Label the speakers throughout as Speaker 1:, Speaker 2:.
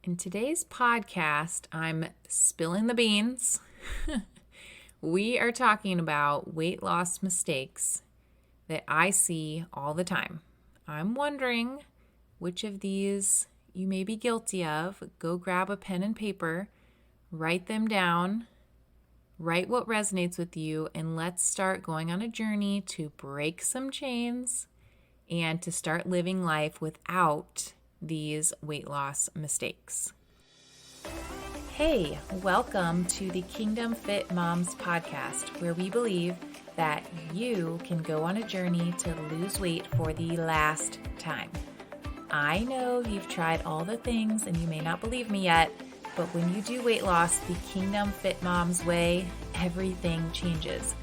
Speaker 1: In today's podcast, I'm spilling the beans. We are talking about weight loss mistakes that I see all the time. I'm wondering which of these you may be guilty of. Go grab a pen and paper, write them down, write what resonates with you, and let's start going on a journey to break some chains and to start living life without these weight loss mistakes. Hey, welcome to the Kingdom Fit Moms podcast, where we believe that you can go on a journey to lose weight for the last time. I know you've tried all the things and you may not believe me yet, but when you do weight loss the Kingdom Fit Moms way, everything changes.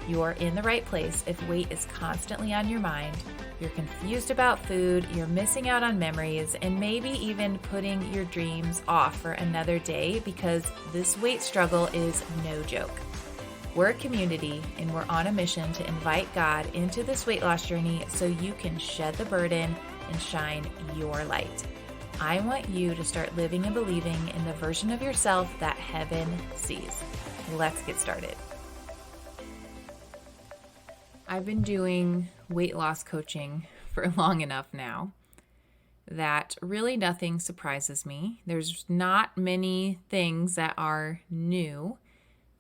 Speaker 1: You're in the right place if weight is constantly on your mind. You're confused about food, you're missing out on memories, and maybe even putting your dreams off for another day because this weight struggle is no joke. We're a community and we're on a mission to invite God into this weight loss journey so you can shed the burden and shine your light. I want you to start living and believing in the version of yourself that heaven sees. Let's get started. I've been doing weight loss coaching for long enough now that really nothing surprises me. There's not many things that are new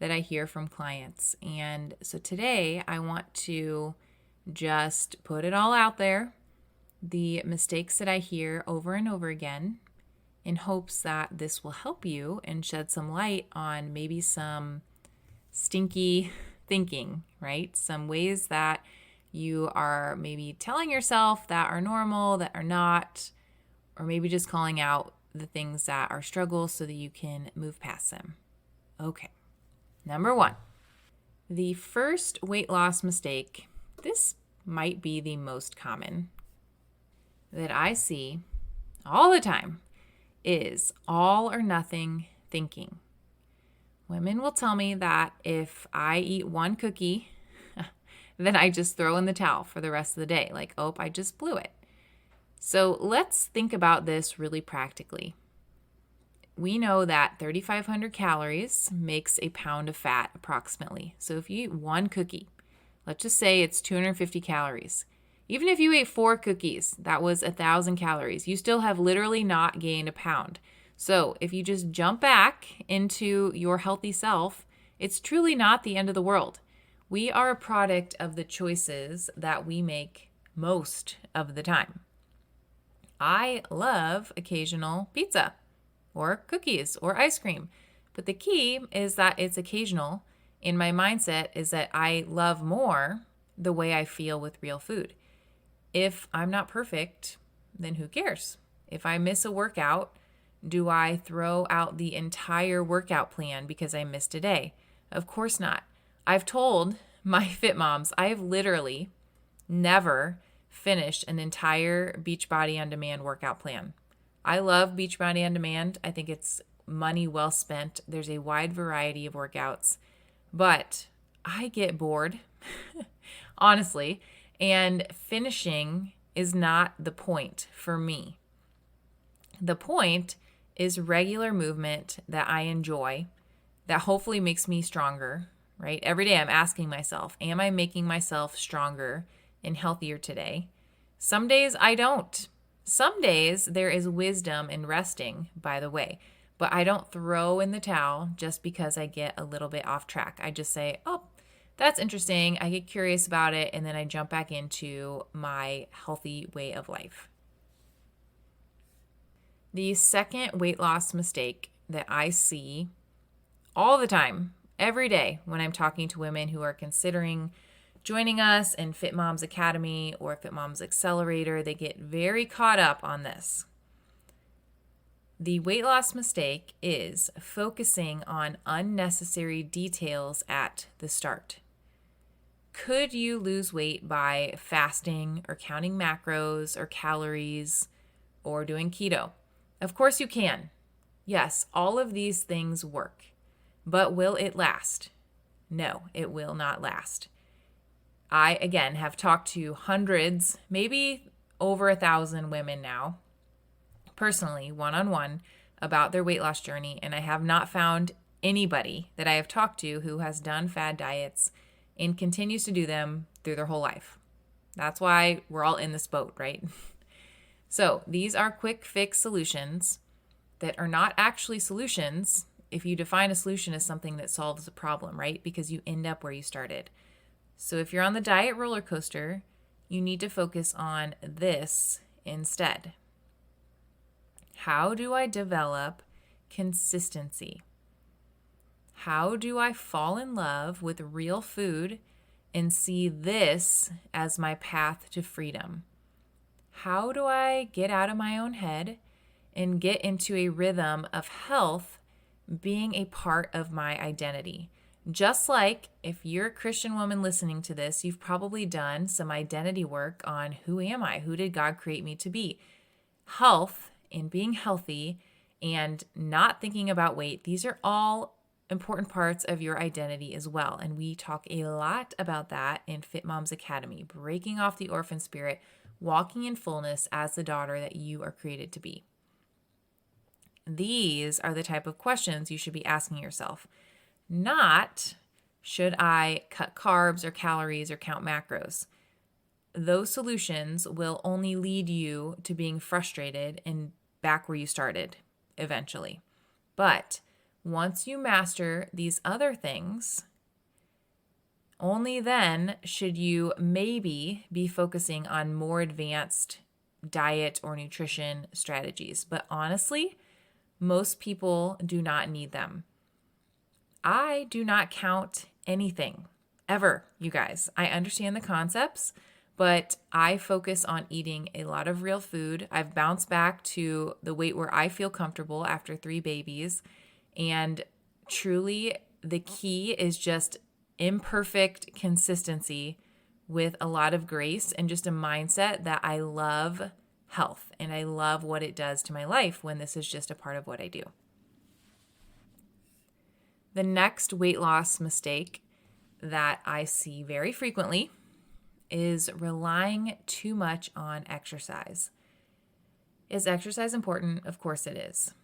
Speaker 1: that I hear from clients. And so today I want to just put it all out there, the mistakes that I hear over and over again, in hopes that this will help you and shed some light on maybe some stinky thinking, right? Some ways that you are maybe telling yourself that are normal, that are not, or maybe just calling out the things that are struggles so that you can move past them. Okay. Number one, the first weight loss mistake, this might be the most common that I see all the time, is all or nothing thinking. Women will tell me that if I eat one cookie, then I just throw in the towel for the rest of the day. Like, oh, I just blew it. So let's think about this really practically. We know that 3,500 calories makes a pound of fat approximately. So if you eat one cookie, let's just say it's 250 calories. Even if you ate 4 cookies, that was 1,000 calories. You still have literally not gained a pound. So if you just jump back into your healthy self, it's truly not the end of the world. We are a product of the choices that we make most of the time. I love occasional pizza or cookies or ice cream, but the key is that it's occasional. And my mindset is that I love more the way I feel with real food. If I'm not perfect, then who cares? If I miss a workout, do I throw out the entire workout plan because I missed a day? Of course not. I've told my fit moms, I have literally never finished an entire Beachbody On Demand workout plan. I love Beachbody On Demand. I think it's money well spent. There's a wide variety of workouts, but I get bored, honestly, and finishing is not the point for me. The point is regular movement that I enjoy, that hopefully makes me stronger, right? Every day I'm asking myself, am I making myself stronger and healthier today? Some days I don't. Some days there is wisdom in resting, by the way, but I don't throw in the towel just because I get a little bit off track. I just say, oh, that's interesting. I get curious about it, and then I jump back into my healthy way of life. The second weight loss mistake that I see all the time, every day when I'm talking to women who are considering joining us in Fit Moms Academy or Fit Moms Accelerator, they get very caught up on this. The weight loss mistake is focusing on unnecessary details at the start. Could you lose weight by fasting or counting macros or calories or doing keto? Of course you can. Yes, all of these things work. But will it last? No, it will not last. I, again, have talked to hundreds, maybe over 1,000 women now, personally, one-on-one, about their weight loss journey, and I have not found anybody that I have talked to who has done fad diets and continues to do them through their whole life. That's why we're all in this boat, right? So these are quick fix solutions that are not actually solutions if you define a solution as something that solves a problem, right? Because you end up where you started. So if you're on the diet roller coaster, you need to focus on this instead. How do I develop consistency? How do I fall in love with real food and see this as my path to freedom? How do I get out of my own head and get into a rhythm of health being a part of my identity? Just like if you're a Christian woman listening to this, you've probably done some identity work on who am I? Who did God create me to be? Health and being healthy and not thinking about weight, these are all important parts of your identity as well. And we talk a lot about that in Fit Moms Academy, breaking off the orphan spirit, walking in fullness as the daughter that you are created to be. These are the type of questions you should be asking yourself. Not, should I cut carbs or calories or count macros? Those solutions will only lead you to being frustrated and back where you started eventually. But once you master these other things, only then should you maybe be focusing on more advanced diet or nutrition strategies. But honestly, most people do not need them. I do not count anything ever, you guys. I understand the concepts, but I focus on eating a lot of real food. I've bounced back to the weight where I feel comfortable after 3 babies. And truly, the key is just imperfect consistency with a lot of grace and just a mindset that I love health and I love what it does to my life when this is just a part of what I do. The next weight loss mistake that I see very frequently is relying too much on exercise. Is exercise important? Of course it is.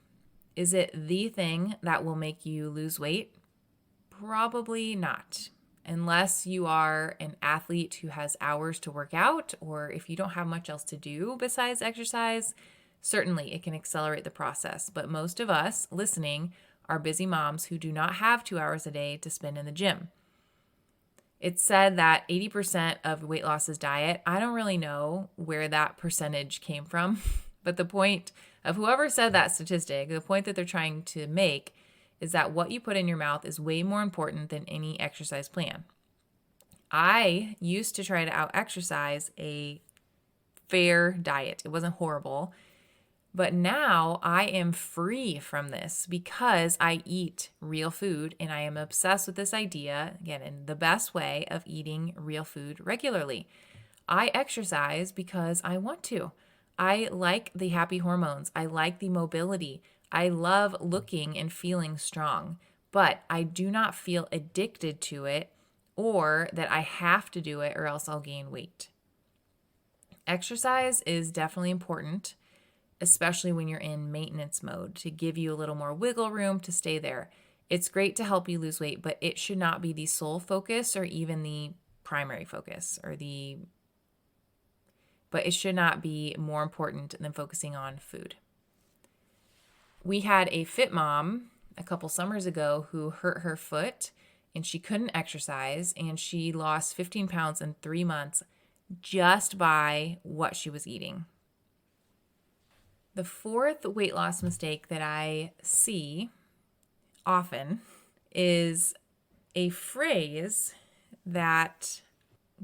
Speaker 1: Is it the thing that will make you lose weight? Probably not. Unless you are an athlete who has hours to work out, or if you don't have much else to do besides exercise, certainly it can accelerate the process. But most of us listening are busy moms who do not have 2 hours a day to spend in the gym. It's said that 80% of weight loss is diet. I don't really know where that percentage came from, but the point of whoever said that statistic, the point that they're trying to make is that what you put in your mouth is way more important than any exercise plan. I used to try to out-exercise a fair diet. It wasn't horrible. But now I am free from this because I eat real food and I am obsessed with this idea, again, in the best way of eating real food regularly. I exercise because I want to. I like the happy hormones. I like the mobility. I love looking and feeling strong, but I do not feel addicted to it or that I have to do it or else I'll gain weight. Exercise is definitely important, especially when you're in maintenance mode, to give you a little more wiggle room to stay there. It's great to help you lose weight, but it should not be the sole focus or even the primary focus but it should not be more important than focusing on food. We had a fit mom a couple summers ago who hurt her foot and she couldn't exercise and she lost 15 pounds in 3 months just by what she was eating. The fourth weight loss mistake that I see often is a phrase that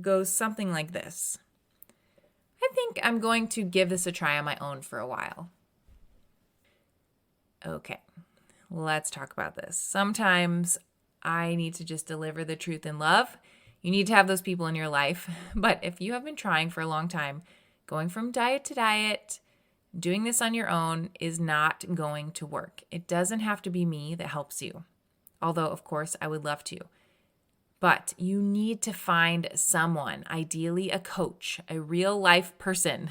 Speaker 1: goes something like this. I think I'm going to give this a try on my own for a while. Okay, let's talk about this. Sometimes I need to just deliver the truth in love. You need to have those people in your life. But if you have been trying for a long time, going from diet to diet, doing this on your own is not going to work. It doesn't have to be me that helps you. Although, of course, I would love to. But you need to find someone, ideally a coach, a real life person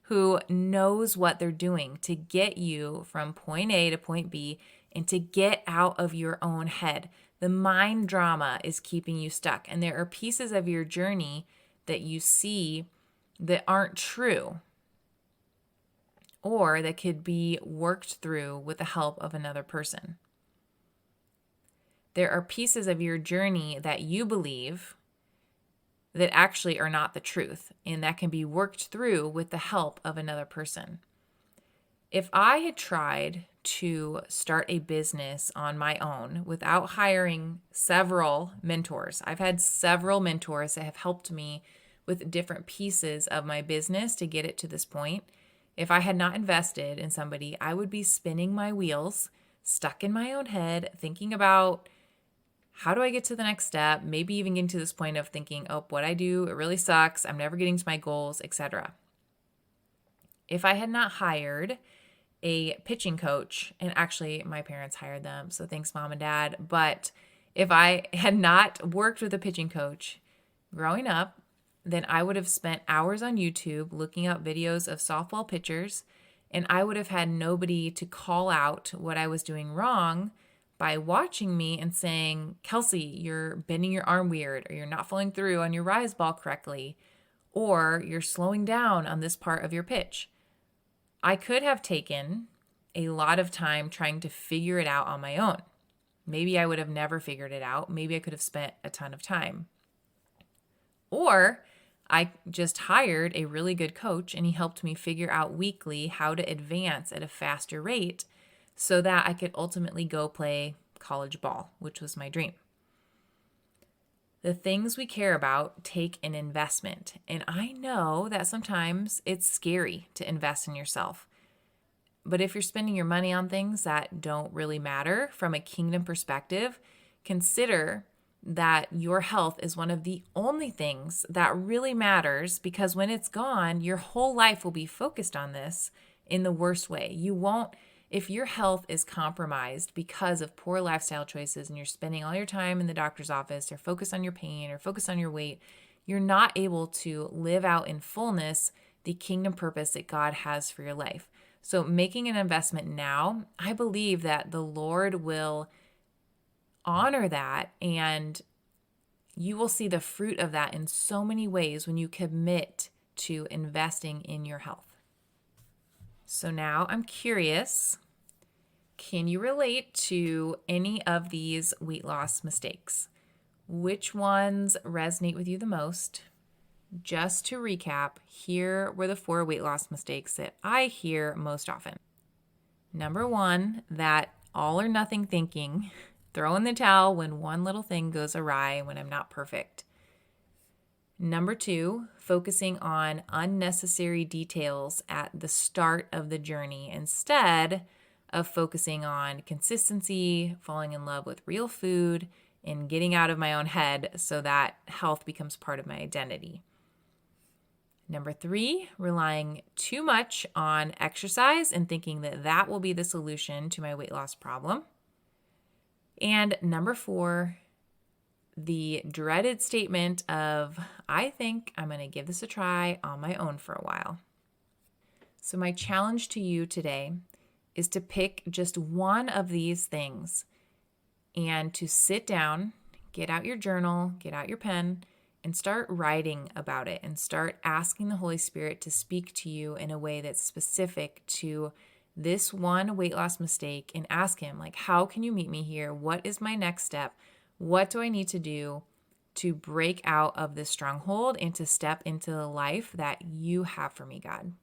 Speaker 1: who knows what they're doing to get you from point A to point B and to get out of your own head. The mind drama is keeping you stuck, and there are pieces of your journey that you see that aren't true or that could be worked through with the help of another person. There are pieces of your journey that you believe that actually are not the truth, and that can be worked through with the help of another person. If I had tried to start a business on my own without hiring several mentors, I've had several mentors that have helped me with different pieces of my business to get it to this point. If I had not invested in somebody, I would be spinning my wheels, stuck in my own head, thinking about how do I get to the next step? Maybe even getting to this point of thinking, oh, what I do, it really sucks. I'm never getting to my goals, etc. If I had not hired a pitching coach, and actually my parents hired them, so thanks mom and dad. But if I had not worked with a pitching coach growing up, then I would have spent hours on YouTube looking up videos of softball pitchers, and I would have had nobody to call out what I was doing wrong by watching me and saying, Kelsey, you're bending your arm weird, or you're not following through on your rise ball correctly, or you're slowing down on this part of your pitch. I could have taken a lot of time trying to figure it out on my own. Maybe I would have never figured it out. Maybe I could have spent a ton of time. Or I just hired a really good coach, and he helped me figure out weekly how to advance at a faster rate so that I could ultimately go play college ball, which was my dream. The things we care about take an investment. And I know that sometimes it's scary to invest in yourself. But if you're spending your money on things that don't really matter from a kingdom perspective, consider that your health is one of the only things that really matters, because when it's gone, your whole life will be focused on this in the worst way. If your health is compromised because of poor lifestyle choices and you're spending all your time in the doctor's office or focus on your pain or focus on your weight, you're not able to live out in fullness the kingdom purpose that God has for your life. So making an investment now, I believe that the Lord will honor that, and you will see the fruit of that in so many ways when you commit to investing in your health. So now I'm curious, can you relate to any of these weight loss mistakes? Which ones resonate with you the most? Just to recap, here were the 4 weight loss mistakes that I hear most often. Number 1, that all or nothing thinking, throw in the towel when one little thing goes awry, when I'm not perfect. Number 2, focusing on unnecessary details at the start of the journey instead of focusing on consistency, falling in love with real food, and getting out of my own head so that health becomes part of my identity. Number 3, relying too much on exercise and thinking that that will be the solution to my weight loss problem. And number 4, the dreaded statement of, I think I'm going to give this a try on my own for a while. So my challenge to you today is to pick just one of these things and to sit down, get out your journal, get out your pen, and start writing about it and start asking the Holy Spirit to speak to you in a way that's specific to this one weight loss mistake, and ask him, like, how can you meet me here? What is my next step? What do I need to do to break out of this stronghold and to step into the life that you have for me, God?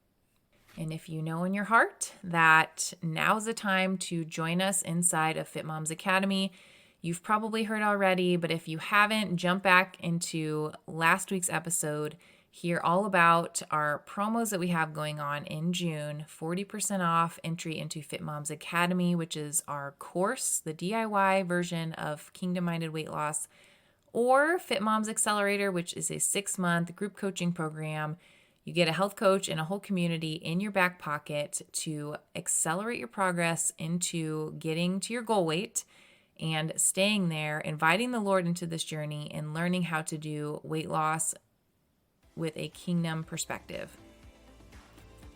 Speaker 1: And if you know in your heart that now's the time to join us inside of Fit Moms Academy, you've probably heard already, but if you haven't, jump back into last week's episode. Hear all about our promos that we have going on in June, 40% off entry into Fit Moms Academy, which is our course, the DIY version of Kingdom Minded Weight Loss, or Fit Moms Accelerator, which is a 6-month group coaching program. You get a health coach and a whole community in your back pocket to accelerate your progress into getting to your goal weight and staying there, inviting the Lord into this journey and learning how to do weight loss with a kingdom perspective.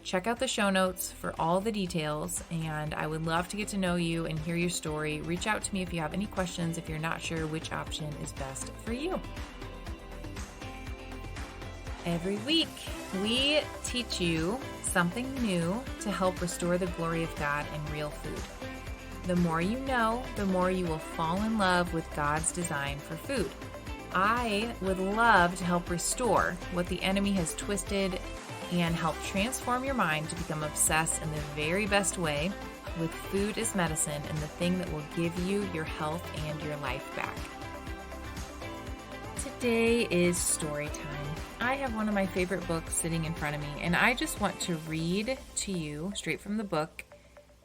Speaker 1: Check out the show notes for all the details, and I would love to get to know you and hear your story. Reach out to me if you have any questions, if you're not sure which option is best for you. Every week, we teach you something new to help restore the glory of God in real food. The more you know, the more you will fall in love with God's design for food. I would love to help restore what the enemy has twisted and help transform your mind to become obsessed in the very best way with food as medicine and the thing that will give you your health and your life back. Today is story time. I have one of my favorite books sitting in front of me, and I just want to read to you straight from the book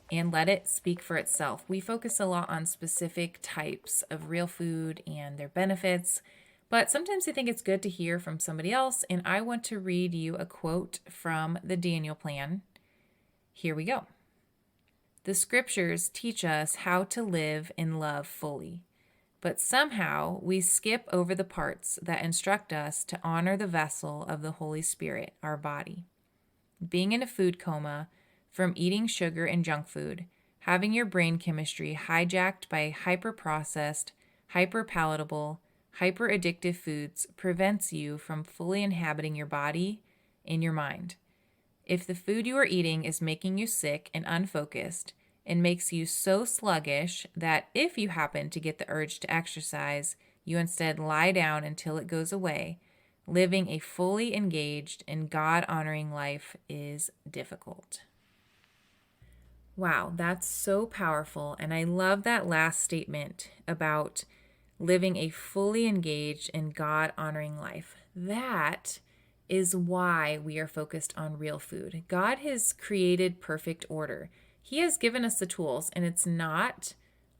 Speaker 1: and let it speak for itself. We focus a lot on specific types of real food and their benefits, but sometimes I think it's good to hear from somebody else, and I want to read you a quote from the Daniel Plan. Here we go. The scriptures teach us how to live and love fully, but somehow we skip over the parts that instruct us to honor the vessel of the Holy Spirit, our body. Being in a food coma from eating sugar and junk food, having your brain chemistry hijacked by hyper-processed, hyper-palatable, hyper-addictive foods prevents you from fully inhabiting your body and your mind. If the food you are eating is making you sick and unfocused and makes you so sluggish that if you happen to get the urge to exercise, you instead lie down until it goes away, living a fully engaged and God-honoring life is difficult. Wow, that's so powerful. And I love that last statement about living a fully engaged and God-honoring life. That is why we are focused on real food. God has created perfect order. He has given us the tools, and it's not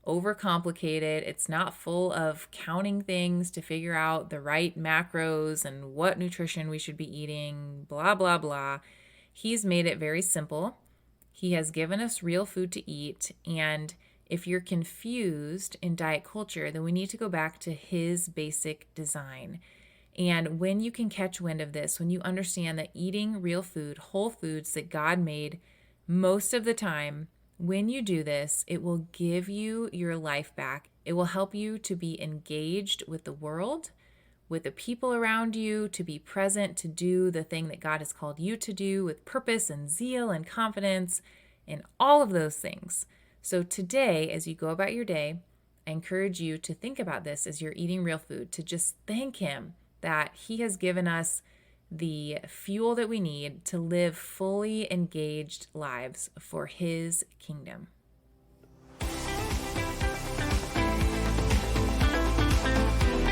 Speaker 1: overcomplicated. It's not full of counting things to figure out the right macros and what nutrition we should be eating, blah, blah, blah. He's made it very simple. He has given us real food to eat, and if you're confused in diet culture, then we need to go back to his basic design. And when you can catch wind of this, when you understand that eating real food, whole foods that God made most of the time, when you do this, it will give you your life back. It will help you to be engaged with the world, with the people around you, to be present, to do the thing that God has called you to do with purpose and zeal and confidence and all of those things. So today, as you go about your day, I encourage you to think about this as you're eating real food, to just thank him that he has given us the fuel that we need to live fully engaged lives for his kingdom.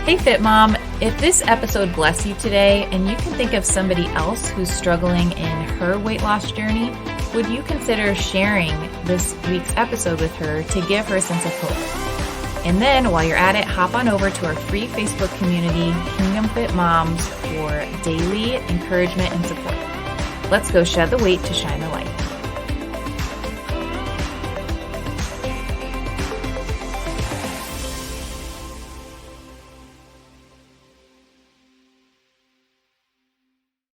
Speaker 1: Hey Fit Mom, if this episode blessed you today and you can think of somebody else who's struggling in her weight loss journey, would you consider sharing this week's episode with her to give her a sense of hope? And then while you're at it, hop on over to our free Facebook community, Kingdom Fit Moms, for daily encouragement and support. Let's go shed the weight to shine the light.